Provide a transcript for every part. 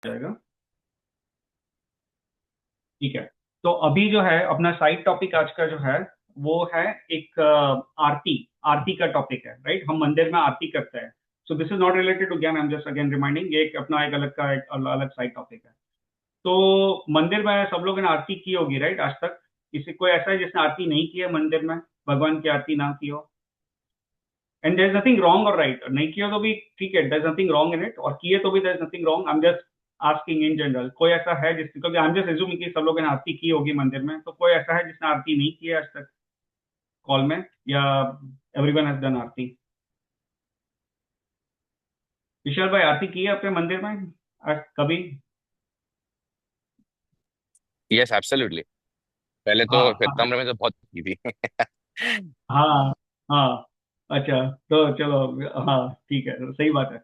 जाएगा। ठीक है। तो अभी जो है अपना साइड टॉपिक आज का जो है वो है एक आरती। आरती का टॉपिक है, राइट? हम मंदिर में आरती करते हैं। So this is not related to ज्ञान, I am just again reminding, ये एक अपना एक अलग का एक अलग साइड टॉपिक है। तो मंदिर में सब लोगों ने आरती की होगी, राइट? आज तक किसी कोई ऐसा है जिसने आरती नहीं की है मंदिर में, भगवान की आरती ना की हो? And there is nothing wrong और राइट, नहीं किया तो भी ठीक है, there is nothing wrong in it, और किए तो भी there is nothing wrong. I am just asking in general, कोई ऐसा है जिस, क्योंकि आई एम जस्ट एज्यूमिंग कि सब लोगों ने आरती की होगी मंदिर में, तो कोई ऐसा है जिसने आरती नहीं की है आज तक कॉल में, या एवरीवन हैज डन आरती? विशाल भाई, आरती की है अपने मंदिर में आज कभी? Yes absolutely. पहले तो हाँ श्वेत कमरे में तो बहुत की थी। हाँ हाँ। अच्छा, तो चलो, हाँ ठीक है, तो सही बात है।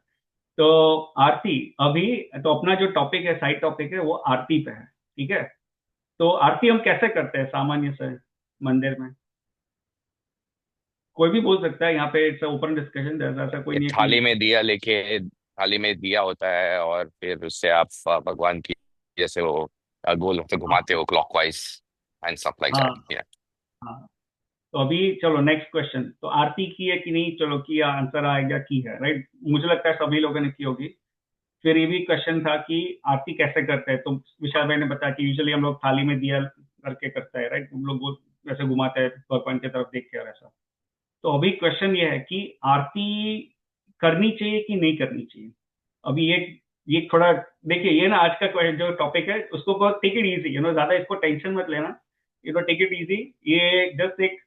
तो आरती अभी, तो अपना जो टॉपिक है, साइड टॉपिक है, वो आरती पे है। ठीक है। तो आरती हम कैसे करते हैं सामान्य से मंदिर में? कोई भी बोल सकता है, यहाँ पे इट्स ओपन डिस्कशन, ऐसा कोई ये नहीं है थाली कि। में दिया लेके, थाली में दिया होता है और फिर उससे आप भगवान की जैसे वो गोल से हाँ घुमाते हो क्लॉकवाइज एंड स्टफ लाइक हाँ दैट। हाँ। तो अभी चलो नेक्स्ट क्वेश्चन, तो आरती की है कि नहीं, चलो किया, आंसर आएगा की है, राइट? मुझे लगता है सभी लोगों ने की होगी। फिर ये भी क्वेश्चन था कि आरती कैसे करते हैं, तो विशाल भाई ने बताया कि यूजुअली हम लोग थाली में दिया करके करते हैं, राइट? हम लोग वो वैसे घुमाते हैं भगवान की तरफ देख के और ऐसा। तो अभी क्वेश्चन ये है कि आरती करनी चाहिए कि नहीं करनी चाहिए। अभी ये थोड़ा देखिए, ये ना आज का जो टॉपिक है उसको बहुत टेक इट इजी, ज्यादा इसको टेंशन मत लेना, टेक इट इजी। ये जस्ट एक,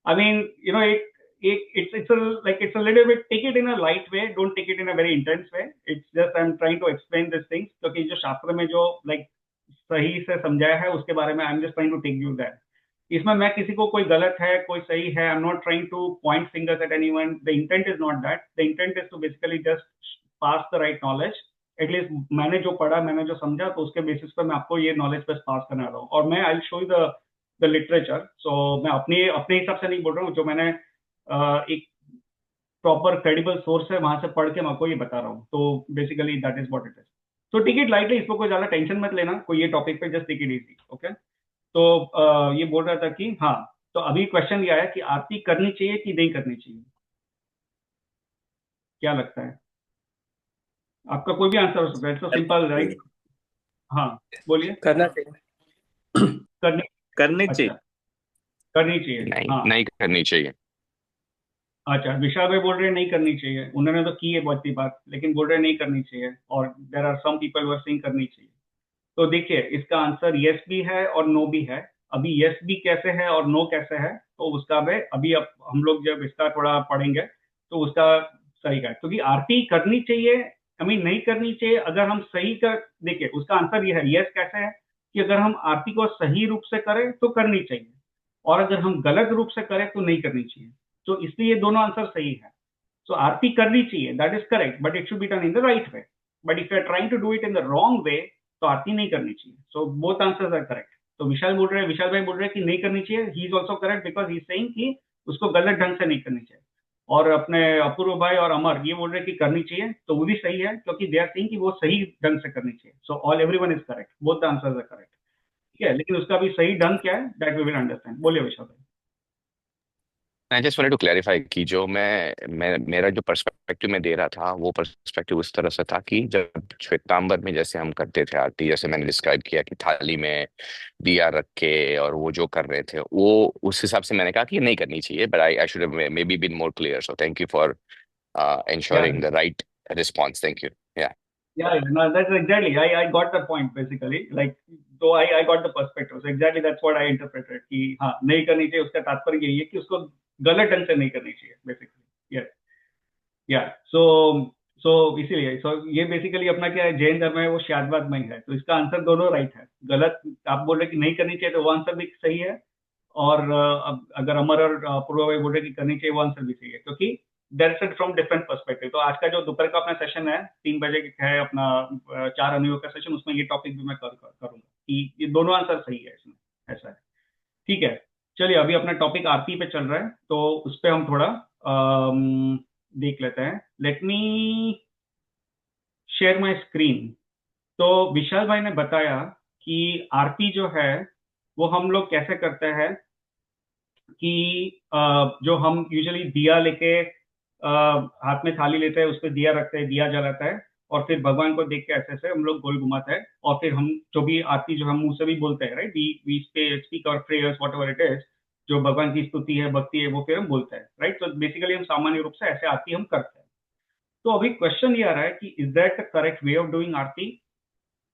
आई मीन, एक एक it's it's a little bit, take it in a light way, don't take it in a very intense way. It's just I'm trying to explain these things, क्योंकि जो शास्त्र में जो like सही से समझाया है उसके बारे में, I am just trying to take you that. इसमें मैं किसी को कोई गलत है कोई सही है, I am not trying to point fingers at anyone, the intent is not that, the intent is to basically just pass the right knowledge. At least मैंने जो पढ़ा, मैंने जो समझा, तो उसके बेसिस पर मैं आपको ये नॉलेज बस पास करना रहा हूँ, और मैं I show you the literature. So मैं अपने अपने हिसाब से नहीं बोल रहा हूँ, जो मैंने एक प्रॉपर क्रेडिबल सोर्स है वहां से पढ़ के मैं आपको ये बता रहा हूँ। तो basically that is what it is. तो टिक इट लाइटली, इसको कोई ज्यादा टेंशन मत लेना, कोई ये टॉपिक पे just take it easy, okay? तो ये बोल रहा था कि हाँ, तो अभी क्वेश्चन ये आया कि आरती करनी चाहिए कि नहीं करनी चाहिए, क्या लगता है? आपका कोई भी आंसर हो सकता है, इट्स सिंपल, राइट? हाँ, बोलिए। करना चाहिए। करनी। करनी चाहिए। अच्छा, करनी चाहिए, नहीं, हाँ। नहीं करनी चाहिए। अच्छा, विशाल भाई बोल रहे हैं नहीं करनी चाहिए, उन्होंने तो की है बहुत ही बात, लेकिन बोल रहे हैं नहीं करनी चाहिए, और there are some people were saying करनी चाहिए। तो देखिए, इसका आंसर यस भी है और नो भी है। अभी यस भी कैसे है और नो कैसे है, तो उसका मैं अभी, अब हम लोग जब इसका थोड़ा पढ़ेंगे तो उसका सही का, क्योंकि आरती करनी चाहिए, आई मीन नहीं करनी चाहिए, अगर हम सही का, देखिए उसका आंसर ये है, यस कैसे है कि अगर हम आरती को सही रूप से करें तो करनी चाहिए, और अगर हम गलत रूप से करें तो नहीं करनी चाहिए। तो इसलिए ये दोनों आंसर सही है। सो आरती करनी चाहिए, that is correct, but it should be done in the right way. But if you are trying to do it in the wrong way, तो आरती नहीं करनी चाहिए। So both answers are correct. तो विशाल भाई बोल रहे हैं कि नहीं करनी चाहिए, he is also correct, because he saying कि उसको गलत ढंग से नहीं करनी चाहिए। और अपने अपूर्व भाई और अमर ये बोल रहे हैं कि करनी चाहिए, तो वो भी सही है, क्योंकि दे आर सेइंग कि वो सही ढंग से करनी चाहिए। So all everyone is correct, both the answers are correct. ठीक है, लेकिन उसका भी सही ढंग क्या है, दैट वी विल अंडरस्टैंड। बोलिए विशाल भाई। I just wanted to clarify कि जो मैं मेरा जो पर्सपेक्टिव में दे रहा था वो पर्सपेक्टिव उस तरह से था कि जब श्वेतांबर में जैसे हम करते थे आरती, जैसे मैंने डिस्क्राइब किया कि थाली में दिया रख के और वो जो कर रहे थे, वो उस हिसाब से मैंने कहा कि ये नहीं करनी चाहिए, but I should have maybe been more clear, so thank you for या ensuring the right response. Thank you. Yeah. Yeah, yeah, no, that's exactly. I got the point basically. Like, so I got the perspective. So exactly that's what I interpreted कि हाँ नहीं करनी चाहिए, उसका तात्पर्य यही है कि उसको गलत ढंग से नहीं करनी चाहिए बेसिकली। यस, या सो सो इसीलिए, सो ये बेसिकली अपना क्या है, जैन धर्म है वो शादवाद में ही है, तो इसका आंसर दोनों राइट है। गलत आप बोल रहे कि नहीं करनी चाहिए, तो वो आंसर भी सही है। और अब अगर अमर और पूर्वा भाई बोल रहे कि करनी चाहिए, वो आंसर भी सही है, क्योंकि that's it from different perspective. तो आज का जो दोपहर का अपना सेशन है, 3 बजे है अपना, चार अनुयोग का सेशन, उसमें ये टॉपिक भी मैं करूंगा कि ये दोनों आंसर सही है इसमें, ऐसा है। ठीक है। चलिए, अभी अपना टॉपिक आरती पे चल रहा है, तो उस पर हम थोड़ा देख लेते हैं। Let me share my screen. तो विशाल भाई ने बताया कि आरती जो है वो हम लोग कैसे करते हैं कि जो हम यूजुअली दिया लेके हाथ में थाली लेते हैं, उस पर दिया रखते हैं, दिया जलाता है, और फिर भगवान को देख के ऐसे ऐसे हम लोग गोल घुमाते हैं, और फिर हम जो भी आरती जो हम मुंह से भी बोलते हैं, right, we we speak our prayers whatever it is, जो भगवान की स्तुति है, भक्ति है, वो फिर हम बोलते हैं, राइट। तो बेसिकली हम सामान्य रूप से ऐसे आरती हम करते हैं। तो अभी क्वेश्चन ये आ रहा है कि is that the correct way of doing aarti?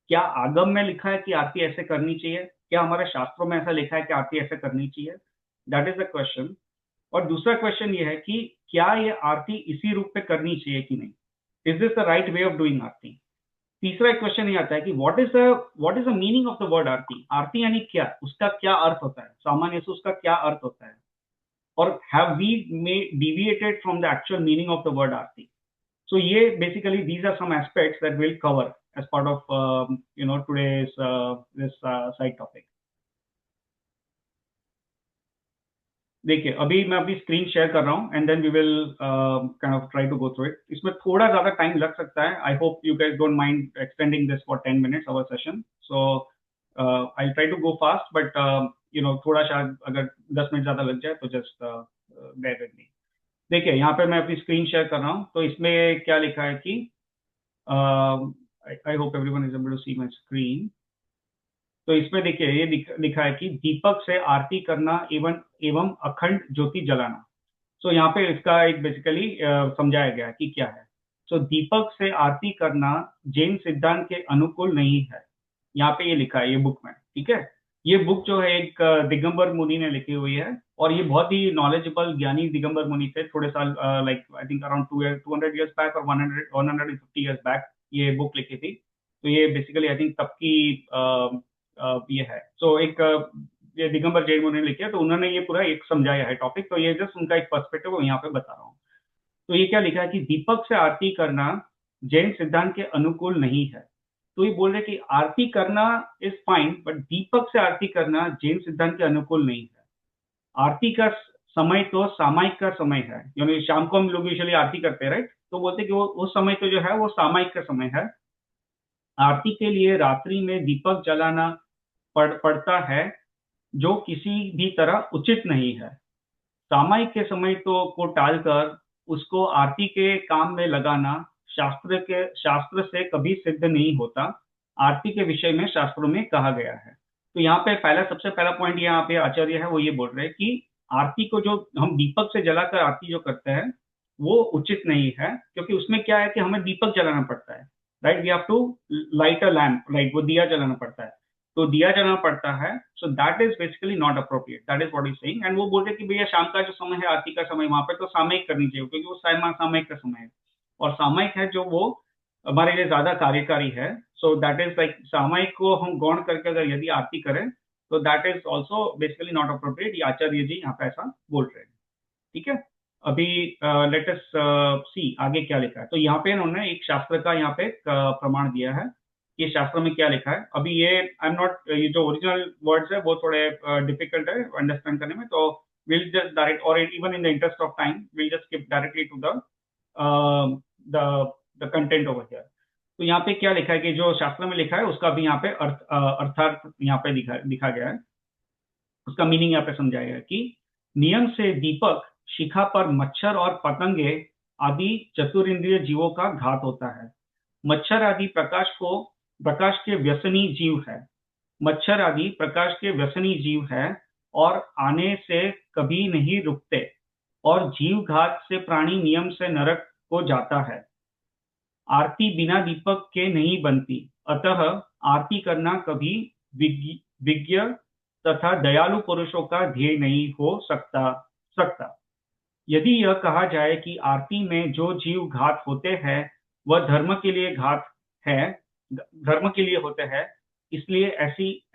क्या आगम में लिखा है कि आरती ऐसे करनी चाहिए? क्या हमारे शास्त्रों में ऐसा लिखा है कि आरती ऐसे करनी चाहिए? That is the question. और दूसरा क्वेश्चन ये है कि क्या ये आरती इसी रूप में करनी चाहिए कि नहीं? Is this the right way of doing aarti? तीसरा एक क्वेश्चन ये आता है कि what is the meaning of the word aarti? आरती यानी क्या, उसका क्या अर्थ होता है, सामान्य से उसका क्या अर्थ होता है? और have we deviated from the actual meaning of the word aarti? So yeah, basically these are some aspects that we'll cover as part of today's this side topic. देखिए, अभी मैं अपनी स्क्रीन शेयर कर रहा हूँ, and then we will kind of try to go through it. इसमें थोड़ा ज्यादा टाइम लग सकता है। I hope you guys don't mind extending this for 10 minutes our session. So I try to go fast, but थोड़ा शायद अगर 10 minute ज्यादा लग जाए तो जस्ट बेयर विद मी। देखिए, यहाँ पे मैं अपनी स्क्रीन शेयर कर रहा हूँ, तो इसमें क्या लिखा है कि I hope everyone is able to see my screen. तो इसमें देखिए, ये लिखा है कि दीपक से आरती करना एवं एवं अखंड ज्योति जलाना। सो यहाँ पे इसका एक बेसिकली समझाया गया है कि क्या है। सो दीपक से आरती करना जैन सिद्धांत के अनुकूल नहीं है। यहाँ पे ये लिखा है, ये बुक में, ठीक है। ये बुक जो है एक दिगंबर मुनि ने लिखी हुई है, और ये बहुत ही नॉलेजेबल ज्ञानी दिगंबर मुनि थे, थोड़े साल, like I think around 200 years back और 150 years बैक ये बुक लिखी थी। तो ये बेसिकली आई थिंक तब की ये है। सो एक ये दिगंबर जैन मुनि ने लिखी है, तो उन्होंने ये पूरा एक समझाया है टॉपिक। तो ये जस्ट उनका एक पर्सपेक्टिव वो यहाँ पे बता रहा हूँ। तो ये क्या लिखा है कि दीपक से आरती करना जैन सिद्धांत के अनुकूल नहीं है। तो ये बोल रहे कि आरती करना इज फाइन, बट दीपक से आरती करना जैन सिद्धांत के अनुकूल नहीं है। आरती का समय तो सामायिक का समय है, यानी शाम को हम लोग यूजुअली आरती करते हैं, राइट। तो बोलते कि वो उस समय तो जो है वो सामायिक का समय है। आरती के लिए रात्रि में दीपक जलाना पड़ता है, जो किसी भी तरह उचित नहीं है। सामायिक के समय तो को टालकर उसको आरती के काम में लगाना शास्त्र से कभी सिद्ध नहीं होता। आरती के विषय में शास्त्रों में कहा गया है। तो यहाँ पे सबसे पहला पॉइंट यहाँ पे आचार्य है वो ये बोल रहे हैं कि आरती को जो हम दीपक से जलाकर आरती जो करते हैं वो उचित नहीं है, क्योंकि उसमें क्या है कि हमें दीपक जलाना पड़ता है, right. We have to light a lamp, right, वो दिया जलाना पड़ता है। तो दिया जलाना पड़ता है। So that is basically not appropriate, that is what is saying. And वो बोल रहे कि भैया शाम का जो समय है, आरती का समय, वहां पे तो सामयिक करनी चाहिए, क्योंकि वो सामयिक का समय है। और सामयिक है जो वो हमारे लिए ज्यादा कार्यकारी है। सो दैट इज लाइक सामयिक को हम गौण करके अगर यदि आरती करें तो that is also basically not appropriate. ये आचार्य जी यहाँ पे ऐसा बोल रहे हैं, ठीक है। अभी लेट अस सी आगे क्या लिखा है। तो यहाँ पे इन्होंने एक शास्त्र का यहाँ पे प्रमाण दिया है। ये शास्त्र में क्या लिखा है, अभी ये आई एम नॉट, ये जो ओरिजिनल वर्ड्स है वो थोड़े डिफिकल्ट है अंडरस्टैंड करने में, तो विल जस्ट डायरेक्ट, और even in the interest of time will just skip directly to the content over here. तो यहाँ पे क्या लिखा है कि जो शास्त्र में लिखा है उसका भी यहाँ पे अर्थार्थ यहाँ पे दिखा गया है। उसका मीनिंग यहाँ पे समझाया गया है कि नियम से दीपक शिखा पर मच्छर और पतंगे आदि चतुरिंद्रिय जीवों का घात होता है। मच्छर आदि प्रकाश के व्यसनी जीव है। मच्छर आदि प्रकाश के व्यसनी जीव है, और आने से कभी नहीं रुकते, और जीव घात से प्राणी नियम से नरक को जाता है। आरती बिना दीपक के नहीं बनती, अतः आरती करना कभी विज्ञ तथा दयालु पुरुषों का ध्येय नहीं हो सकता। यदि यह कहा जाए कि आरती में जो जीव घात होते हैं वह धर्म के लिए घात है, धर्म के लिए होते हैं, इसलिए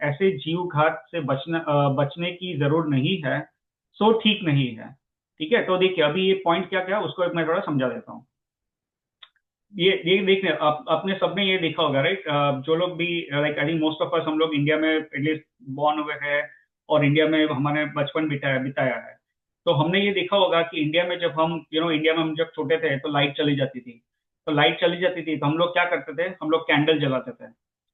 ऐसे जीव घात से बचने की जरूर नहीं है, सो ठीक नहीं है। ठीक है, तो देखिए अभी ये पॉइंट क्या क्या है उसको मैं थोड़ा समझा देता हूँ। ये देखने अपने सबने ये देखा होगा, राइट। जो लोग भी, like I think most of us, हम लोग इंडिया में एटलीस्ट बॉर्न हुए हैं और इंडिया में हमारे बचपन बिताया है। तो हमने ये देखा होगा कि इंडिया में जब हम इंडिया में हम जब छोटे थे तो लाइट चली जाती थी। तो लाइट चली जाती थी तो हम लोग क्या करते थे, हम लोग कैंडल जलाते थे।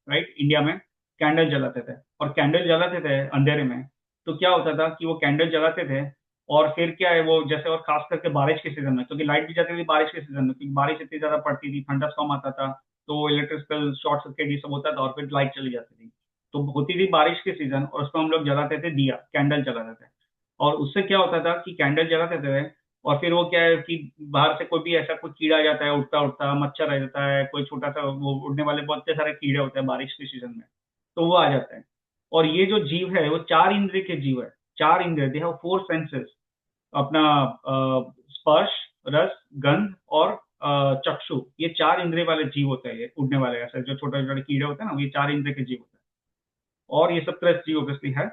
राइट, इंडिया में कैंडल जलाते थे, और कैंडल जलाते थे अंधेरे में। तो क्या होता था कि वो कैंडल जलाते थे, और फिर क्या है वो जैसे, और खास करके बारिश के सीजन में, क्योंकि लाइट भी जाती थी बारिश के सीजन में, क्योंकि बारिश इतनी ज्यादा पड़ती थी, थंडरस्टॉर्म आता था, तो इलेक्ट्रिकल शॉर्ट सर्किट ये सब होता था, और फिर लाइट चली जाती थी। तो होती थी बारिश के सीजन, और उसमें हम लोग जलाते थे दिया, कैंडल जलाते थे। और उससे क्या होता था कि कैंडल जलाते थे, और फिर वो क्या है कि बाहर से कोई भी ऐसा कोई कीड़ा आ जाता है, उड़ता उड़ता मच्छर आ जाता है, कोई छोटा सा वो उड़ने वाले बहुत सारे कीड़े होते हैं बारिश के सीजन में, तो वो आ जाता है। और ये जो जीव है वो चार इंद्रिय के जीव है, चार इंद्रिय, दे हैव फोर सेंसेस। अपना स्पर्श, रस, गंध और चक्षु, ये चार इंद्रिय वाले जीव होते हैं, ये उड़ने वाले ऐसे जो छोटे छोटे कीड़े होते हैं ना, ये चार इंद्रिय के जीव होते हैं। और ये सब तरह जीव ऑब्वियसली है।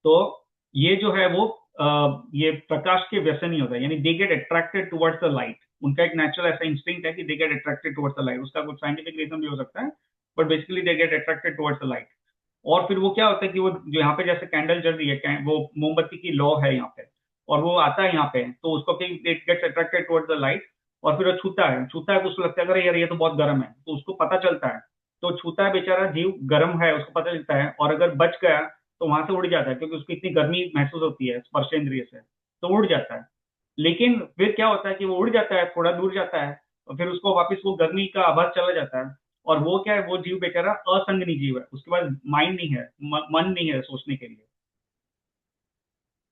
तो ये जो है वो ये प्रकाश के व्यसन नहीं होता है, यानी they get attracted towards the light. उनका एक नेचुरल ऐसा इंस्टिंक्ट है कि they get attracted towards the light. उसका कुछ साइंटिफिक रीजन भी हो सकता है, but basically they get attracted towards the light. और फिर वो क्या होता है कि वो जो यहाँ पे जैसे कैंडल जल रही है, वो मोमबत्ती की लौ है यहाँ पे, और वो आता है यहाँ पे, तो उसको फिर it gets attracted towards the light. और फिर वो छूता है तो उसको लगता है अरे यार ये तो बहुत गर्म है, तो उसको पता चलता है, तो छूता है बेचारा जीव, गर्म है उसको पता चलता है, और अगर बच गया तो वहां से उड़ जाता है, क्योंकि उसको इतनी गर्मी महसूस होती है स्पर्शेंद्रिय से, तो उड़ जाता है। लेकिन फिर क्या होता है कि वो उड़ जाता है, थोड़ा दूर जाता है, और फिर उसको वापस वो गर्मी का आभास चला जाता है। और वो क्या है, वो जीव बेचारा असंगनी जीव है, उसके पास माइंड नहीं है, मन नहीं है सोचने के लिए।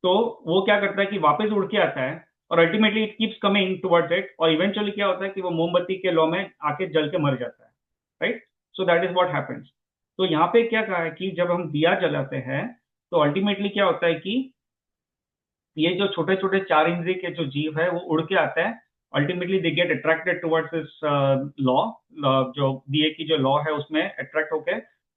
तो वो क्या करता है कि वापस उड़ के आता है, और ultimately it keeps coming towards it, और इवेंचुअली क्या होता है कि वो मोमबत्ती के लौ में आके जल के मर जाता है। Right, so that is what happens. तो यहाँ पे क्या कहा है कि जब हम दिया जलाते हैं, तो अल्टीमेटली क्या होता है कि ये जो छोटे छोटे चार इंद्रिय के जो जीव है वो उड़ के आते हैं, ultimately they get attracted towards this law, जो दिए की जो लॉ है उसमें अट्रैक्ट होके,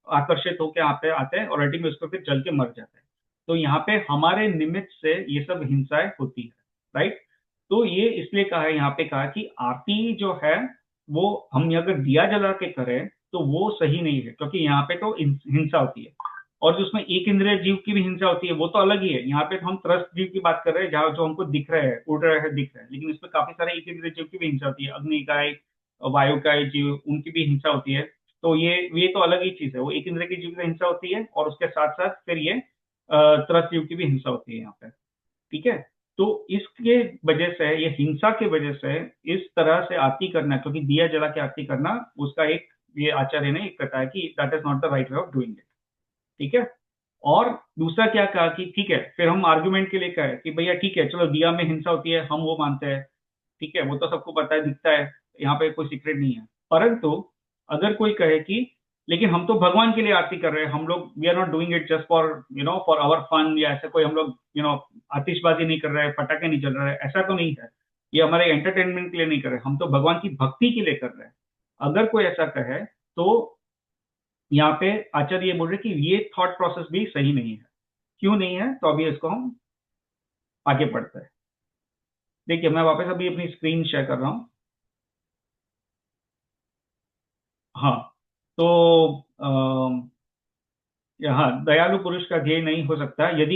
आकर्षित होके आते आते हैं, और अल्टीमेटली उसको फिर जल के मर जाते हैं। तो यहाँ पे हमारे निमित्त से ये सब हिंसाएं होती है। राइट, तो ये इसलिए कहा है, यहाँ पे कहा कि आरती जो है वो हम अगर दिया जला के करें तो वो सही नहीं है, क्योंकि यहाँ पे तो हिंसा होती है। और जो उसमें एक इंद्रिय जीव की भी हिंसा होती है वो तो अलग ही है, यहाँ पे तो हम त्रस्त जीव की बात कर रहे हैं, जहाँ जो हमको दिख रहे हैं, उड़ रहे हैं, दिख रहे हैं, लेकिन इसमें काफी सारे एक इंद्रिय जीव की भी हिंसा होती है, अग्निकाय, वायुकाय जीव, उनकी भी हिंसा होती है। तो ये तो अलग ही चीज है, वो एक इंद्रिय की जीव की हिंसा होती है, और उसके साथ साथ फिर ये त्रस्त जीव की भी हिंसा होती है यहाँ पे। ठीक है, तो इसके वजह से, ये हिंसा के वजह से इस तरह से आरती करना, क्योंकि दिया जला के आरती करना, उसका एक, ये आचार्य ने एक बताया कि that is not the right way of doing it. ठीक है, और दूसरा क्या कहा कि ठीक है, फिर हम आर्गुमेंट के लिए कहे कि भैया ठीक है चलो, दिया में हिंसा होती है, हम वो मानते हैं, ठीक है, वो तो सबको पता है, दिखता है, यहाँ पे कोई सीक्रेट नहीं है। परंतु अगर कोई कहे कि लेकिन हम तो भगवान के लिए आरती कर रहे हैं, हम लोग we are not doing it just for for our fun, या ऐसे कोई हम लोग आतिशबाजी नहीं कर रहे हैं, पटाखे नहीं चल रहे हैं, ऐसा तो नहीं है, ये हमारे एंटरटेनमेंट के लिए नहीं कर रहे, हम तो भगवान की भक्ति के लिए कर रहे हैं। अगर कोई ऐसा कहे तो यहाँ पे आचार्य ये बोल रहे कि ये थॉट प्रोसेस भी सही नहीं है। क्यों नहीं है, तो अभी इसको हम आगे बढ़ते हैं। देखिए, मैं वापस अभी अपनी स्क्रीन शेयर कर रहा हूँ। हाँ, तो यहाँ दयालु पुरुष का ध्येय नहीं हो सकता, यदि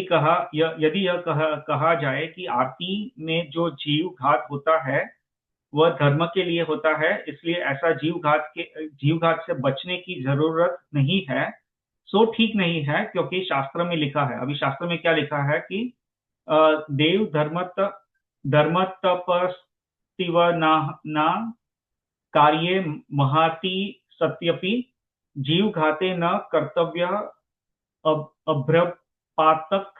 यह कहा जाए कि आरती में जो जीव घात होता है वह धर्म के लिए होता है, इसलिए ऐसा जीव घात से बचने की जरूरत नहीं है, सो ठीक नहीं है, क्योंकि शास्त्र में लिखा है, अभी शास्त्र में क्या लिखा है कि देव धर्म तपस्तिव ना कार्ये महाति सत्यपि जीव घाते न कर्तव्य अभ्रपातक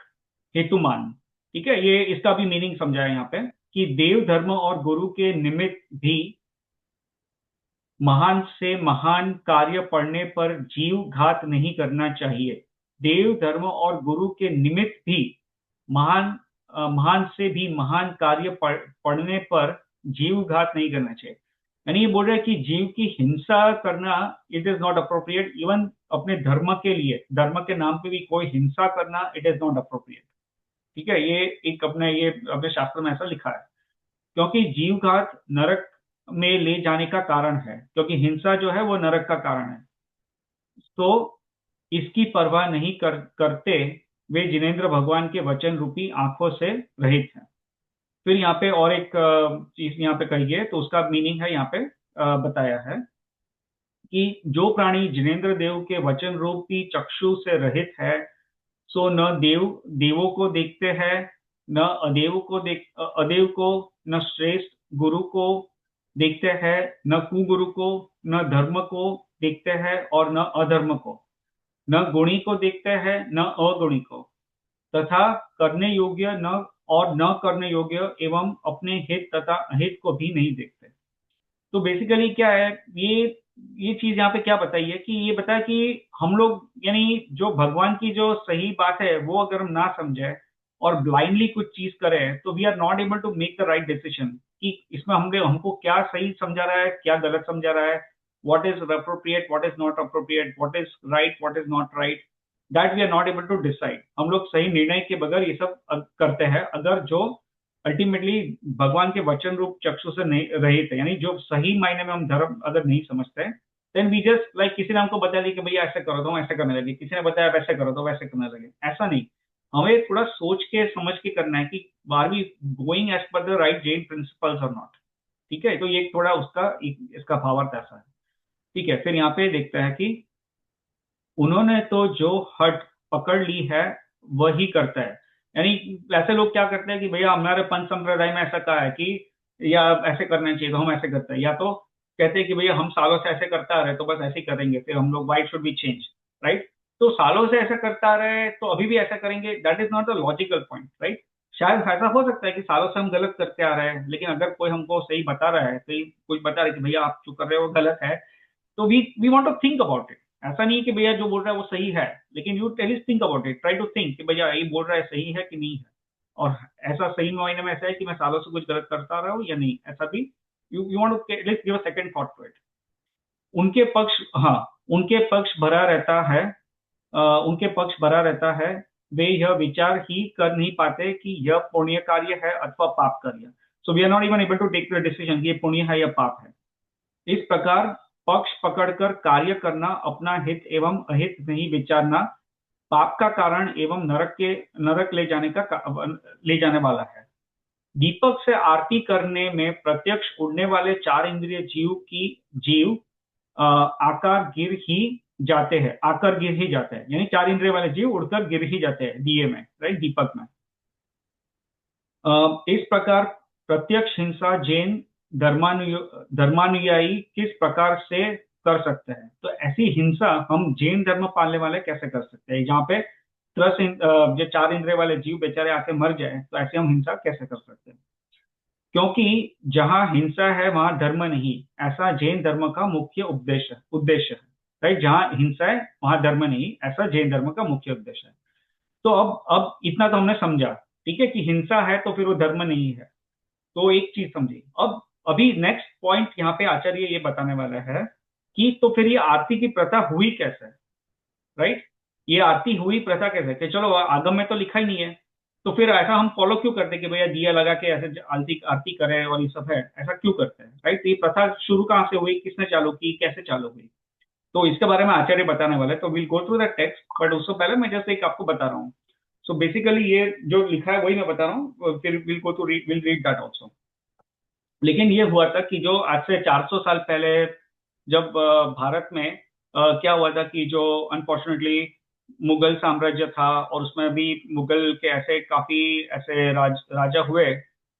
हेतुमान। ठीक है, ये इसका भी मीनिंग समझाया यहाँ पे कि देव धर्म और गुरु के निमित्त भी महान से महान कार्य पड़ने पर जीव घात नहीं करना चाहिए। देव धर्म और गुरु के निमित्त भी महान से भी महान कार्य पड़ने पर जीव घात नहीं करना चाहिए। यानी ये बोल रहे हैं कि जीव की हिंसा करना it is not appropriate, even अपने धर्म के लिए, धर्म के नाम पे भी कोई हिंसा करना इट इज नॉट अप्रोप्रिएट। ठीक है, ये अपने शास्त्र में ऐसा लिखा है, क्योंकि जीव घात नरक में ले जाने का कारण है, क्योंकि हिंसा जो है वो नरक का कारण है। तो इसकी परवाह नहीं करते वे जिनेंद्र भगवान के वचन रूपी आंखों से रहित हैं। फिर यहाँ पे और एक चीज यहाँ पे कही है, तो उसका मीनिंग है यहाँ पे बताया है कि जो प्राणी जिनेन्द्र देव के वचन रूपी चक्षु से रहित है, सो न देवों को देखते हैं, न अदेव को, न श्रेष्ठ गुरु को देखते हैं, न कुगुरु को, न धर्म को देखते हैं और न अधर्म को, न गुणी को देखते हैं न अगुणी को, तथा करने योग्य न और न करने योग्य एवं अपने हित तथा अहित को भी नहीं देखते। तो बेसिकली क्या है, ये चीज यहाँ पे क्या बताई है कि ये बताया कि हम लोग यानी जो भगवान की जो सही बात है वो अगर हम ना समझे और ब्लाइंडली कुछ चीज करें, तो we are not able to make the right decision कि इसमें हमको क्या सही समझा रहा है, क्या गलत समझा रहा है, what is appropriate, what is not appropriate, what is right, what is not right, that we are not able to decide. हम लोग सही निर्णय के बगैर ये सब करते हैं, अगर जो अल्टीमेटली भगवान के वचन रूप चक्षु से नहीं रहित है, यानी जो सही मायने में हम धर्म अगर नहीं समझते, देन वी जस्ट लाइक किसी ने हमको बता दिया कि भैया ऐसे करो तो हम ऐसे करने लगे, किसी ने बताया वैसे करो तो वैसे करने लगे। ऐसा नहीं, हमें थोड़ा सोच के समझ के करना है कि are we going as per the right Jain principles और नॉट। ठीक है, तो ये थोड़ा उसका इसका भावार्थ ऐसा है। ठीक है, फिर यहाँ पे देखते हैं कि उन्होंने तो जो हट पकड़ ली है वही करता है। यानी ऐसे लोग क्या करते हैं कि भैया हमारे पंच संप्रदाय में ऐसा कहा है कि या ऐसे करना चाहिए तो हम ऐसे करते हैं, या तो कहते हैं कि भैया हम सालों से ऐसे करता आ रहे तो बस ऐसे ही करेंगे, फिर हम लोग why should be change, right. तो सालों से ऐसा करता आ रहे तो अभी भी ऐसा करेंगे, that is not the logical point, right. शायद ऐसा हो सकता है कि सालों से हम गलत करते आ रहे हैं, लेकिन अगर कोई हमको सही बता रहा है, कोई कुछ बता रहा है कि भैया आप जो कर रहे हो वो गलत है, तो we want to think about it. ऐसा नहीं है कि भैया जो बोल रहा है वो सही है, लेकिन you tell think about it, try to think कि भैया ये बोल रहा है सही है कि नहीं है, और ऐसा सही मायने में ऐसा है कि मैं सालों से कुछ गलत करता रहा हूँ या नहीं, ऐसा भी you you want to at least give a second thought to it. उनके पक्ष, हाँ, उनके पक्ष भरा रहता है, उनके पक्ष भरा रहता है, वे यह विचार ही कर नहीं पाते कि यह पुण्य कार्य है अथवा पाप कार्य। So we are not even able to take the decision कि ये पुण्य है या पाप है। इस प्रकार पक्ष पकड़कर कार्य करना, अपना हित एवं अहित नहीं विचारना, पाप का कारण एवं नरक ले जाने वाला है। दीपक से आरती करने में प्रत्यक्ष उड़ने वाले चार इंद्रिय जीव आकार गिर ही जाते हैं, यानी चार इंद्रिय वाले जीव उड़कर गिर ही जाते हैं दिए में, राइट, दीपक में। इस प्रकार प्रत्यक्ष हिंसा जैन धर्मानुयायी किस प्रकार से कर सकते हैं? तो ऐसी हिंसा हम जैन धर्म पालने वाले कैसे कर सकते हैं, जहाँ पे जो चार इंद्रिय वाले जीव बेचारे आके मर जाए, तो ऐसे हम हिंसा कैसे कर सकते हैं? क्योंकि जहां हिंसा है वहां धर्म नहीं, ऐसा जैन धर्म का मुख्य उद्देश्य है, राइट। जहां हिंसा है वहां धर्म नहीं, ऐसा जैन धर्म का मुख्य उद्देश्य है। तो अब इतना तो हमने समझा, ठीक है, कि हिंसा है तो फिर वो धर्म नहीं है। तो एक चीज समझी। अब अभी नेक्स्ट पॉइंट यहाँ पे आचार्य ये बताने वाला है कि तो फिर ये आरती की प्रथा हुई कैसे, राइट। ये आरती हुई प्रथा कैसे, कि चलो आगम में तो लिखा ही नहीं है, तो फिर ऐसा हम फॉलो क्यों करते हैं कि भैया दिया लगा के ऐसे आरती आरती करें और ये सब है, ऐसा क्यों करते हैं, राइट। ये प्रथा शुरू कहाँ से हुई, किसने चालू की, कैसे चालू हुई, तो इसके बारे में आचार्य बताने वाले हैं। तो will go through the text, but उससे पहले मैं जैसे एक आपको बता रहा हूँ। सो बेसिकली ये जो लिखा है वही मैं बता रहा हूँ, फिर विल रीड दैट ऑल्सो। लेकिन ये हुआ था कि जो आज से 400 साल पहले जब भारत में क्या हुआ था कि जो अनफॉर्चुनेटली मुगल साम्राज्य था, और उसमें भी मुगल के ऐसे काफी ऐसे राजा हुए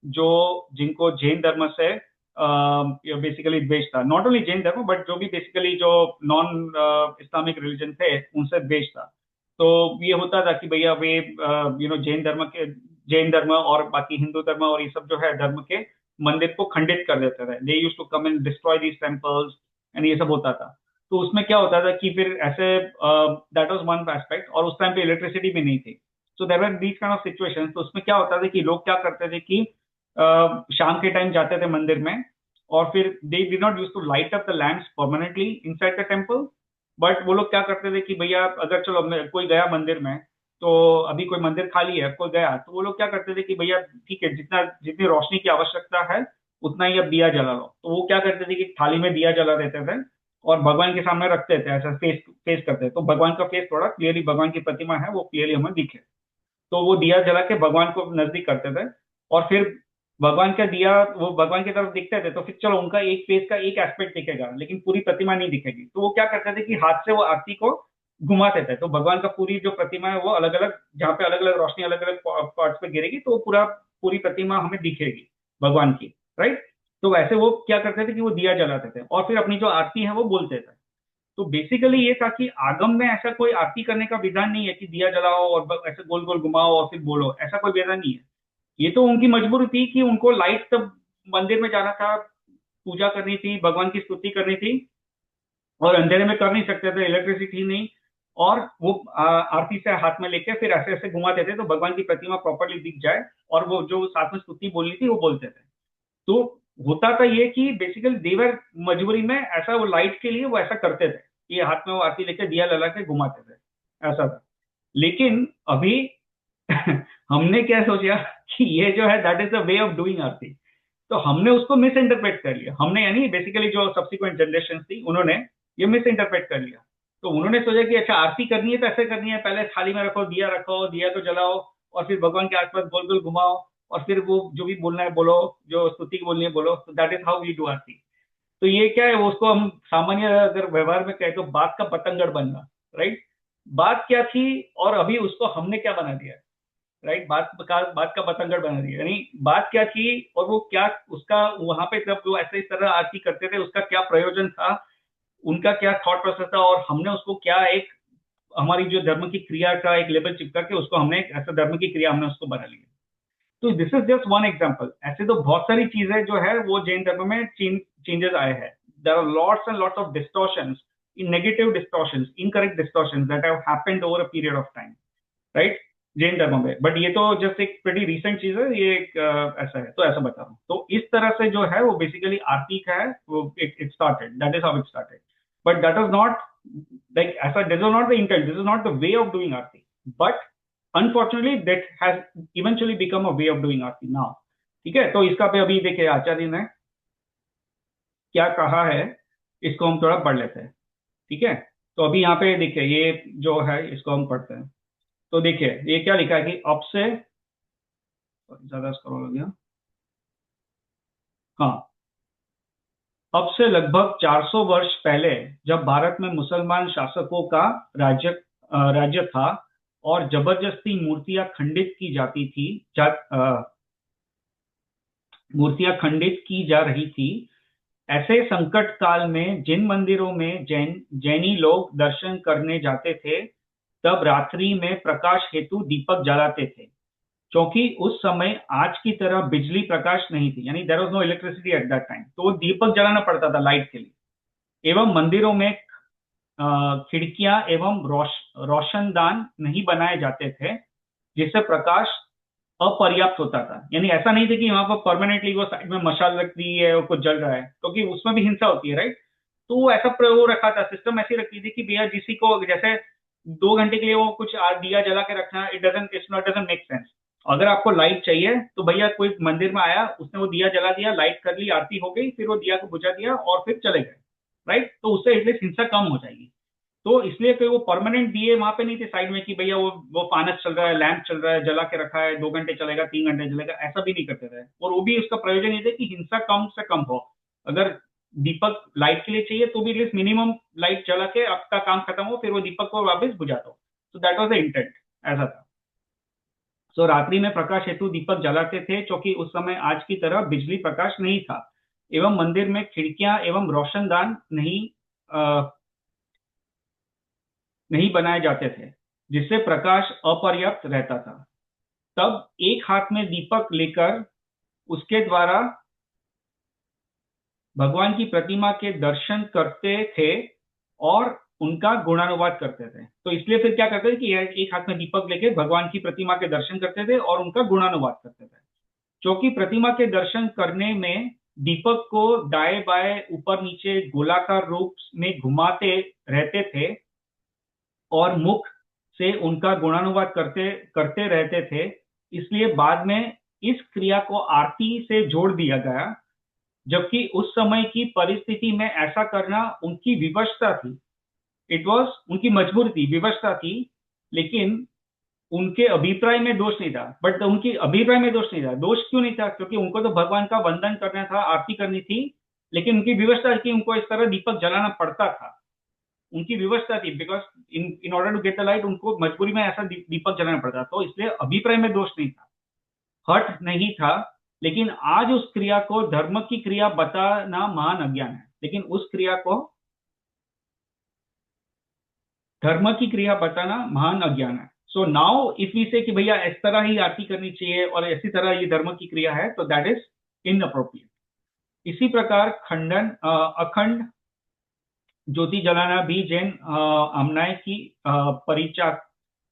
जो जिनको जैन धर्म से बेसिकली द्वेष था। नॉट ओनली जैन धर्म, बट जो भी बेसिकली जो नॉन इस्लामिक रिलीजन थे उनसे द्वेष था। तो ये होता था कि भैया वे जैन धर्म और बाकी हिंदू धर्म और ये सब जो है धर्म के मंदिर को खंडित कर देते थे। They used to come and destroy these temples and ये सब होता था। तो उसमें क्या होता था कि फिर ऐसे दैट वाज वन एस्पेक्ट, और उस टाइम पे इलेक्ट्रिसिटी भी नहीं थी। So there were these kind of situations. तो उसमें क्या होता था कि लोग क्या करते थे कि शाम के टाइम जाते थे मंदिर में, और फिर they did not use to light up the lamps permanently inside the temple, but वो लोग क्या करते थे कि भैया अगर चलो कोई गया मंदिर में, तो अभी कोई मंदिर खाली है, कोई गया, तो वो लोग क्या करते थे कि भैया ठीक है, जितनी रोशनी की आवश्यकता है उतना ही अब दिया जला लो। तो वो क्या करते थे कि थाली में दिया जला देते थे और भगवान के सामने रखते थे, ऐसा फेस फेस करते थे, तो भगवान का फेस थोड़ा क्लियरली, भगवान की प्रतिमा है वो क्लियरली हमें दिखे। तो वो दिया जला के भगवान को नजदीक करते थे, और फिर भगवान का दिया वो भगवान की तरफ दिखते थे, तो फिर चलो उनका एक फेस का एक एस्पेक्ट दिखेगा, लेकिन पूरी प्रतिमा नहीं दिखेगी। तो वो क्या करते थे कि हाथ से वो आरती को घुमाते थे, तो भगवान का पूरी जो प्रतिमा है वो अलग अलग, जहाँ पे अलग अलग रोशनी अलग अलग पार्ट्स पे गिरेगी, तो वो पूरा पूरी प्रतिमा हमें दिखेगी भगवान की, राइट। तो वैसे वो क्या करते थे कि वो दिया जलाते थे और फिर अपनी जो आरती है वो बोलते थे। तो बेसिकली ये था कि आगम में ऐसा कोई आरती करने का विधान नहीं है कि दिया जलाओ और ऐसे गोल गोल घुमाओ और फिर बोलो, ऐसा कोई विधान नहीं है। ये तो उनकी मजबूरी थी कि उनको लाइट तब मंदिर में जाना था, पूजा करनी थी, भगवान की स्तुति करनी थी, और अंधेरे में कर नहीं सकते थे, इलेक्ट्रिसिटी नहीं। और वो आरती से हाथ में लेके फिर ऐसे ऐसे घुमाते थे तो भगवान की प्रतिमा प्रॉपरली दिख जाए, और वो जो साथ में स्तुति बोलनी थी वो बोलते थे। तो होता था ये कि बेसिकली देवर मजबूरी में ऐसा वो लाइट के लिए वो ऐसा करते थे कि हाथ में वो आरती लेके दिया लगा के घुमाते थे, ऐसा था। लेकिन अभी हमने क्या सोचा कि ये जो है that is the way of doing aarti. तो हमने उसको मिस इंटरप्रेट कर लिया, हमने यानी बेसिकली जो सब्सिक्वेंट जनरेशन थी उन्होंने ये मिस इंटरप्रेट कर लिया। तो उन्होंने सोचा कि अच्छा आरती करनी है तो ऐसे करनी है, पहले थाली में रखो, दिया को जलाओ, और फिर भगवान के आसपास गोल गोल घुमाओ, और फिर वो जो भी बोलना है बोलो, जो स्तुति बोलनी है बोलो। तो that is how we do aarti. तो ये क्या है, वो उसको हम सामान्य अगर व्यवहार में कहें तो बात का पतंगड़ बनना, राइट। बात क्या थी और अभी उसको हमने क्या बना दिया, राइट। बात का बतंगड़ बना दिया, यानी बात क्या थी और वो क्या उसका वहां पे जब वो ऐसे इस तरह आरती करते थे उसका क्या प्रयोजन था, उनका क्या थॉट प्रोसेस था, और हमने उसको क्या एक हमारी जो धर्म की क्रिया का एक लेबल चिपका के उसको हमने एक ऐसा धर्म की क्रिया हमने उसको बना लिया। तो this is just one example. ऐसे तो बहुत सारी चीजें जो है वो जैन धर्म में चेंजेस आए हैं। There are lots and lots of distortions, in negative distortions, incorrect distortions that have happened over a period of time, right, Jain धर्म में। बट ये तो जस्ट एक प्रेटी रिसेंट चीज है, ये एक ऐसा है, तो ऐसा बता रहा हूँ। तो इस तरह से जो है वो बेसिकली आरती का है, वो it started, that is how it started. But that is not like ऐसा, this is not the intent, this is not the way of doing aarti. But unfortunately that has eventually become a way of doing aarti now. ठीक है, तो इसका पे अभी देखिए आचार्य ने क्या कहा है, इसको हम थोड़ा पढ़ लेते हैं। ठीक है, तो अभी यहाँ पे देखिए ये जो है इसको हम पढ़ते हैं। तो देखिए ये क्या लिखा है कि अब से, ज्यादा स्क्रॉल हो गया, हाँ, अब से लगभग 400 वर्ष पहले जब भारत में मुसलमान शासकों का राज्य था और जबरदस्ती मूर्तियां खंडित की जा रही थी, ऐसे संकट काल में जिन मंदिरों में जैनी लोग दर्शन करने जाते थे, तब रात्रि में प्रकाश हेतु दीपक जलाते थे, क्योंकि उस समय आज की तरह बिजली प्रकाश नहीं थी, यानी there was no electricity at that time, तो वो दीपक जलाना पड़ता था लाइट के लिए। एवं मंदिरों में खिड़कियां एवं रोशनदान नहीं बनाए जाते थे, जिससे प्रकाश अपर्याप्त होता था। यानी ऐसा नहीं था कि वहां पर परमानेंटली वो साइड में मशाल रख दी है और कुछ जल रहा है, क्योंकि उसमें भी हिंसा होती है, राइट। तो वो ऐसा प्रयोग रखा था, सिस्टम ऐसी रखती थी कि भैया किसी को जैसे 2 घंटे के लिए वो कुछ दिया जला के रखना, इट डजंट मेक सेंस। अगर आपको लाइट चाहिए तो भैया कोई मंदिर में आया, उसने वो दिया जला दिया, लाइट कर ली, आरती हो गई, फिर वो दिया को बुझा दिया और फिर चले गए, राइट। तो उससे एटलीस्ट हिंसा कम हो जाएगी। तो इसलिए कोई वो परमानेंट दिए वहां पे नहीं थे साइड में कि भैया वो फानस चल रहा है, लैंप चल रहा है, जला के रखा है, 2 घंटे चलेगा, 3 घंटे चलेगा, ऐसा भी नहीं करते थे। और वो भी उसका प्रयोजन ये था कि हिंसा कम से कम हो। अगर दीपक लाइट के लिए चाहिए तो भी एटलीस्ट मिनिमम लाइट जला के आपका काम खत्म हो, फिर वो दीपक को वापस बुझा दो। तो दैट वॉज द इंटेंट, ऐसा था। सो रात्रि में प्रकाश हेतु दीपक जलाते थे, क्योंकि उस समय आज की तरह बिजली प्रकाश नहीं था, एवं मंदिर में खिड़कियां एवं रोशनदान नहीं बनाए जाते थे, जिससे प्रकाश अपर्याप्त रहता था। तब एक हाथ में दीपक लेकर उसके द्वारा भगवान की प्रतिमा के दर्शन करते थे और उनका गुणानुवाद करते थे। तो इसलिए फिर क्या करते थे कि एक हाथ में दीपक लेके भगवान की प्रतिमा के दर्शन करते थे और उनका गुणानुवाद करते थे। क्योंकि प्रतिमा के दर्शन करने में दीपक को दाएं बाएं ऊपर नीचे गोलाकार रूप में घुमाते रहते थे और मुख से उनका गुणानुवाद करते करते रहते थे, इसलिए बाद में इस क्रिया को आरती से जोड़ दिया गया। जबकि उस समय की परिस्थिति में ऐसा करना उनकी विवशता थी, इट वॉज उनकी मजबूरी थी, विवशता थी। लेकिन उनके अभिप्राय में दोष नहीं था, बट उनकी अभिप्राय में दोष नहीं था। दोष क्यों नहीं था? क्योंकि उनको तो भगवान का वंदन करना था, आरती करनी थी, लेकिन उनकी व्यवस्था थी, उनको इस तरह दीपक जलाना पड़ता था। उनकी व्यवस्था थी, because in order to get the light उनको मजबूरी में ऐसा दीपक जलाना पड़ता, तो इसलिए अभिप्राय में दोष नहीं था, हठ नहीं था। लेकिन आज उस क्रिया को धर्म की क्रिया बताना महान अज्ञान है। लेकिन उस क्रिया को धर्म की क्रिया बताना महान अज्ञान है। सो नाउ इफ वी से कि भैया इस तरह ही आरती करनी चाहिए और इसी तरह ये धर्म की क्रिया है, तो दैट इज इनअप्रोप्रिएट। इसी प्रकार अखंड ज्योति जलाना भी जैन हमनाय की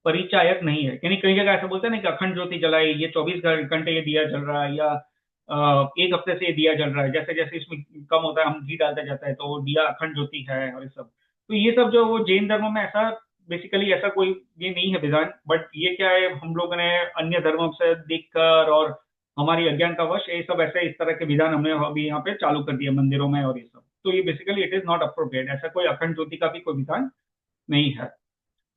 परिचायक नहीं है। यानी कई जगह ऐसा बोलते हैं ना कि अखंड ज्योति जलाई, ये 24 घंटे ये दिया जल रहा है, या एक हफ्ते से ये दिया जल रहा है, जैसे जैसे इसमें कम होता है हम घी डालता जाता है तो वो दिया अखंड ज्योति है और ये सब। तो ये सब जो वो जैन धर्म में ऐसा बेसिकली ऐसा कोई ये नहीं है विधान, बट ये क्या है, हम लोगों ने अन्य धर्मों से देखकर और हमारी अज्ञान का वश ये सब ऐसे इस तरह के विधान हमने अभी यहाँ पे चालू कर दिया मंदिरों में और ये सब। तो ये basically it is not appropriate, ऐसा कोई अखंड ज्योति का भी कोई विधान नहीं है।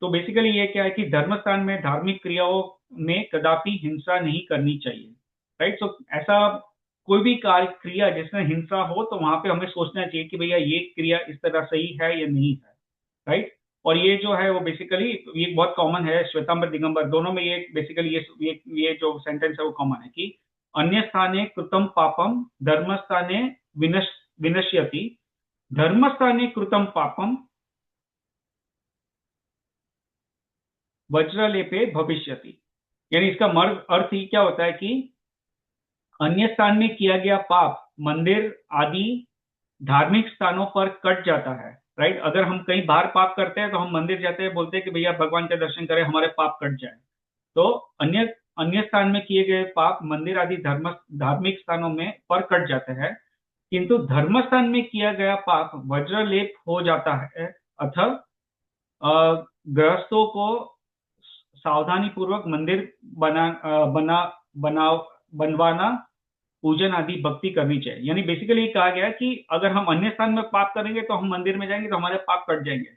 तो बेसिकली ये क्या है कि धर्म स्थान में धार्मिक क्रियाओं में कदापि हिंसा नहीं करनी चाहिए, राइट। तो ऐसा कोई भी कार्य क्रिया जिसमें हिंसा हो तो वहां पे हमें सोचना चाहिए कि भैया ये क्रिया इस तरह सही है या नहीं है, राइट। और ये जो है वो बेसिकली ये बहुत कॉमन है, श्वेतांबर दिगंबर दोनों में ये बेसिकली ये जो सेंटेंस है वो कॉमन है कि अन्य स्थाने कृतम पापम धर्म स्थाने विनश्यति, धर्म स्थाने कृतम पापम वज्रलेपे भविष्यति। यानी इसका मर्द अर्थ ही क्या होता है कि अन्य स्थान में किया गया पाप मंदिर आदि धार्मिक स्थानों पर कट जाता है, राइट। अगर हम कहीं बाहर पाप करते हैं तो हम मंदिर जाते हैं, बोलते हैं कि भैया भगवान के दर्शन करें, हमारे पाप कट जाए। तो अन्य अन्य स्थान में किए गए पाप मंदिर आदि धार्मिक स्थानों में पर कट जाते हैं, किंतु धर्म स्थान में किया गया पाप वज्रलेप हो जाता है। अतः गृहस्थों को सावधानी पूर्वक मंदिर बनवाना, पूजन आदि भक्ति करनी चाहिए। यानी बेसिकली ये कहा गया है कि अगर हम अन्य स्थान में पाप करेंगे तो हम मंदिर में जाएंगे तो हमारे पाप कट जाएंगे,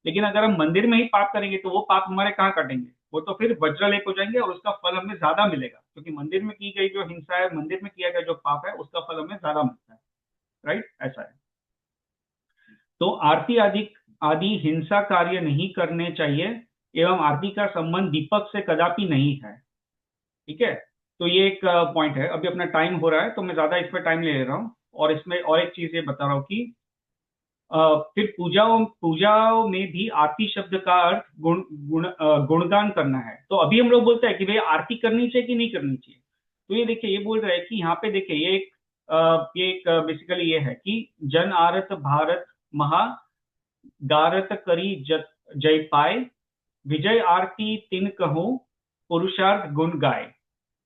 लेकिन अगर हम मंदिर में ही पाप करेंगे तो वो पाप हमारे कहाँ कटेंगे, वो तो फिर वज्रलेप हो जाएंगे और उसका फल हमें ज्यादा मिलेगा, क्योंकि मंदिर में की गई जो हिंसा है, मंदिर में किया गया जो पाप है, उसका फल हमें ज्यादा मिलता है, राइट। ऐसा है। तो आरती आदि आदि हिंसा कार्य नहीं करने चाहिए एवं आरती का संबंध दीपक से कदापि नहीं है, ठीक है। तो ये एक पॉइंट है। अभी अपना टाइम हो रहा है तो मैं ज्यादा इसमें टाइम ले रहा हूँ, और इसमें और एक चीज ये बता रहा हूँ कि फिर पूजाओं पूजाओं में भी आरती शब्द का अर्थ गुणगान करना है। तो अभी हम लोग बोलते हैं कि भाई आरती करनी चाहिए कि नहीं करनी चाहिए। तो ये देखिए, ये बोल रहा है कि यहाँ पे देखिए ये एक बेसिकली ये है कि जन आरत भारत महा गारत करी जय पाए, विजय आरती तिन कहूं पुरुषार्थ गुण गाए।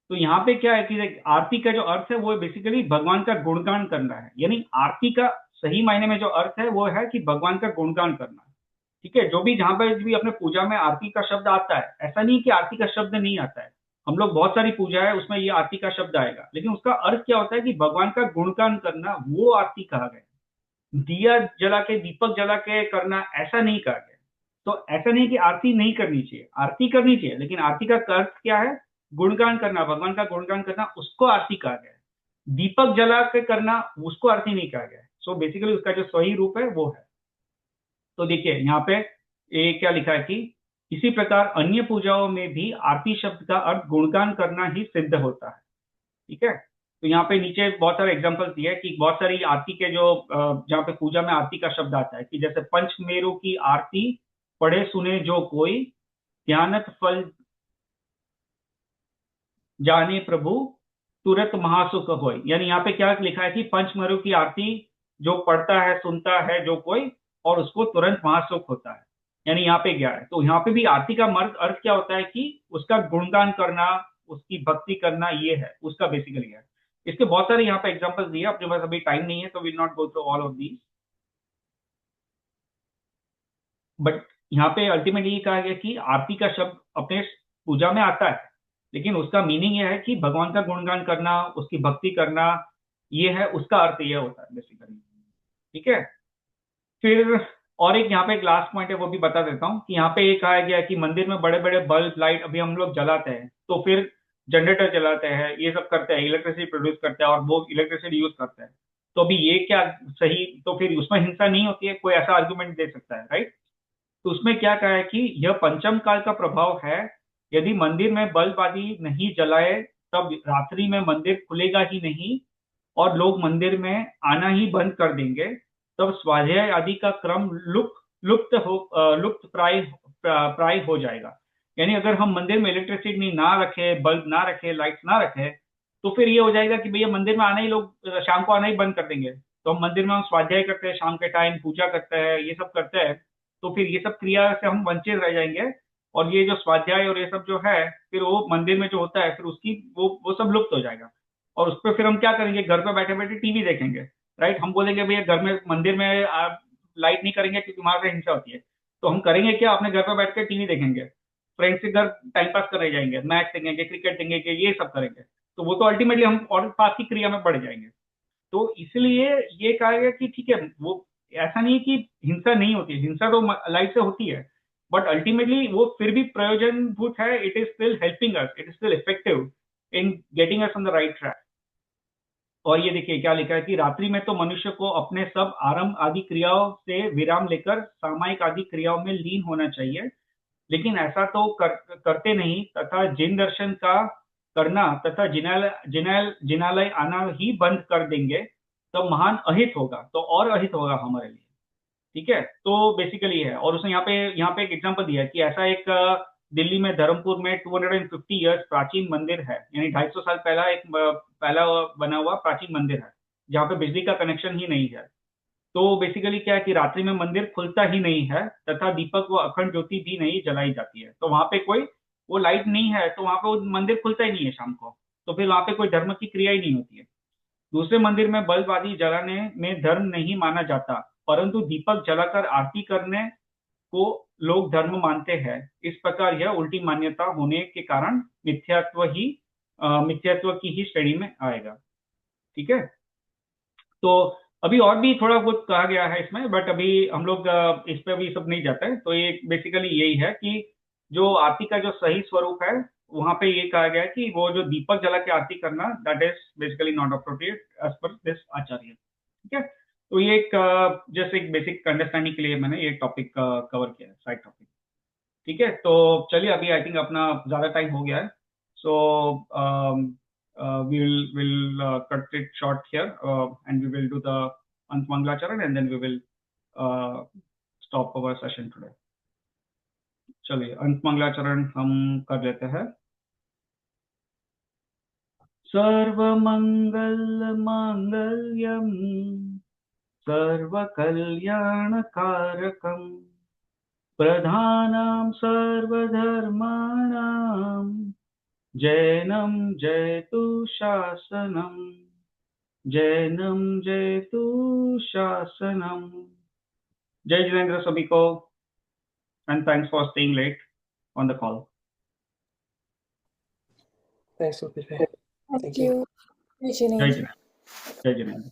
तो यहाँ पे क्या है कि आरती का जो अर्थ है वो बेसिकली भगवान का गुणगान करना है। यानी आरती का सही मायने में जो अर्थ है वो है कि भगवान का गुणगान करना, ठीक है। जो भी जहां पर भी अपने पूजा में आरती का शब्द आता है, ऐसा नहीं कि आरती का शब्द नहीं आता है। हम लोग बहुत सारी पूजा है उसमें ये आरती का शब्द आएगा, लेकिन उसका अर्थ क्या होता है कि भगवान का गुणगान करना, वो आरती कहा गया। दिया जला के दीपक जला के करना ऐसा नहीं कहा गया। तो ऐसा नहीं कि आरती नहीं करनी चाहिए, आरती करनी चाहिए, लेकिन आरती का अर्थ क्या है? गुणगान करना, भगवान का गुणगान करना, उसको आरती कहा गया है। दीपक जला के करना उसको आरती नहीं कहा गया है। सो बेसिकली उसका जो सही रूप है वो है। तो देखिए यहाँ पे ये क्या लिखा है कि इसी प्रकार अन्य पूजाओं में भी आरती शब्द का अर्थ गुणगान करना ही सिद्ध होता है, ठीक है। तो यहाँ पे नीचे बहुत सारे एग्जांपल्स दिए हैं कि बहुत सारी आरती के जो जहाँ पे पूजा में आरती का शब्द आता है कि जैसे पंचमेरु की आरती पढ़े सुने जो कोई, ध्यानत फल जाने प्रभु तुरंत महासुख होय। यानी यहाँ पे क्या लिखा है कि पंचमेरु की आरती जो पढ़ता है सुनता है जो कोई, और उसको तुरंत महासुख होता है। यानी यहाँ पे क्या है, तो यहाँ पे भी आरती का मर्द अर्थ क्या होता है कि उसका गुणगान करना, उसकी भक्ति करना, ये है उसका बेसिकली है। इसके बहुत सारे यहाँ पे एग्जांपल्स दिए, अपने पास अभी टाइम नहीं है तो will not go through all of these, but यहाँ पे अल्टीमेटली कहा गया कि आरती का शब्द अपने पूजा में आता है, लेकिन उसका मीनिंग यह है कि भगवान का गुणगान करना, उसकी भक्ति करना, ये है उसका अर्थ, यह होता है बेसिकली, ठीक है। फिर और एक यहाँ पे एक लास्ट पॉइंट है, वो भी बता देता हूँ कि यहाँ पे ये कहा गया है कि मंदिर में बड़े बड़े बल्ब लाइट अभी हम लोग जलाते हैं, तो फिर जनरेटर जलाते हैं, ये सब करते हैं, इलेक्ट्रिसिटी प्रोड्यूस करते हैं और वो इलेक्ट्रिसिटी यूज करते हैं। तो अभी ये क्या सही, तो फिर उसमें हिंसा नहीं होती है, कोई ऐसा आर्गुमेंट दे सकता है, राइट? तो उसमें क्या कहा है कि यह पंचम काल का प्रभाव है। यदि मंदिर में बल्ब आदि नहीं जलाए, तब रात्रि में मंदिर खुलेगा ही नहीं और लोग मंदिर में आना ही बंद कर देंगे। तब स्वाध्याय आदि का क्रम लुप्त प्राय प्राय हो जाएगा। यानी अगर हम मंदिर में इलेक्ट्रिसिटी ना रखे, बल्ब ना रखे, लाइट्स ना रखे, तो फिर ये हो जाएगा कि भैया मंदिर में आना ही, लोग शाम को आना ही बंद कर देंगे। तो हम मंदिर में हम स्वाध्याय करते हैं, शाम के टाइम पूजा करते हैं, ये सब करते हैं, तो फिर ये सब क्रिया से हम वंचित रह जाएंगे। और ये जो स्वाध्याय और ये सब जो है, फिर वो मंदिर में जो होता है, फिर उसकी वो सब लुप्त हो जाएगा। और उस पर फिर हम क्या करेंगे, घर पे बैठे बैठे टीवी देखेंगे, राइट? हम बोलेंगे भैया घर में, मंदिर में आप लाइट नहीं करेंगे क्योंकि वहां से हिंसा होती है। तो हम करेंगे क्या, अपने घर पे बैठ के टीवी देखेंगे, फ्रेंड्स के घर टाइम पास करने जाएंगे, मैच देखेंगे, क्रिकेट देखेंगे, ये सब करेंगे। तो वो तो अल्टीमेटली हम और पाप की क्रिया में बढ़ जाएंगे। तो इसलिए ये कहा गया कि ठीक है, वो ऐसा नहीं है कि हिंसा नहीं होती है, हिंसा तो लाइफ से होती है, बट अल्टीमेटली वो फिर भी प्रयोजनभूत है। It is still helping us, it is still effective in getting us on the right track. और ये देखिए क्या लिखा है कि रात्रि में तो मनुष्य को अपने सब आरंभ आदि क्रियाओं से विराम लेकर सामायिक आदि क्रियाओं में लीन होना चाहिए, लेकिन ऐसा तो करते नहीं, तथा जिन दर्शन का करना तथा जिनालय आना ही बंद कर देंगे, तो महान अहित होगा, तो और अहित होगा हमारे लिए। ठीक है, तो बेसिकली है। और उसने यहाँ पे एक एग्जांपल दिया है कि ऐसा एक दिल्ली में धर्मपुर में 250 इयर्स प्राचीन मंदिर है, यानी 250 साल पहला एक पहला बना हुआ प्राचीन मंदिर है, जहाँ पे बिजली का कनेक्शन ही नहीं है। तो बेसिकली क्या है कि रात्रि में मंदिर खुलता ही नहीं है, तथा दीपक व अखंड ज्योति भी नहीं जलाई जाती है। तो वहां पे कोई वो लाइट नहीं है, तो वहां पे वो मंदिर खुलता ही नहीं है शाम को। तो फिर वहां पे कोई धर्म की क्रिया ही नहीं होती है। दूसरे मंदिर में बल्ब आदि जलाने में धर्म नहीं माना जाता, परंतु दीपक जलाकर आरती करने को लोग धर्म मानते हैं। इस प्रकार यह उल्टी मान्यता होने के कारण मिथ्यात्व की ही श्रेणी में आएगा। ठीक है, तो अभी और भी थोड़ा बहुत कहा गया है इसमें, बट अभी हम लोग इस पे अभी सब नहीं जाते हैं। तो ये बेसिकली यही है कि जो आरती का जो सही स्वरूप है, वहां पे ये कहा गया है कि वो जो दीपक जला के आरती करना, that is basically not appropriate as per this acharya. ठीक है, तो ये एक जस्ट एक बेसिक अंडरस्टैंडिंग के लिए मैंने ये टॉपिक कवर किया है, साइड टॉपिक। ठीक है, तो चलिए अभी आई थिंक अपना ज्यादा टाइम हो गया है, सो we'll cut it short here, and we will do the Antmangalacharan, and then we will uh, stop our session today. चलिए अंतमंगलाचरण हम कर लेते हैं। सर्वमंगल मांगल्यम सर्वकल्याणकारकम प्रधानम सर्वधर्माणाम जैनम जयतु शासनम, जैनम जयतु शासनम। जय जिनेन्द्र सभी को, and thanks for staying late on the call. Thanks, Sukhbir. Thank you. Jai Jai Jinendra. Jinendra. Jai Jinendra.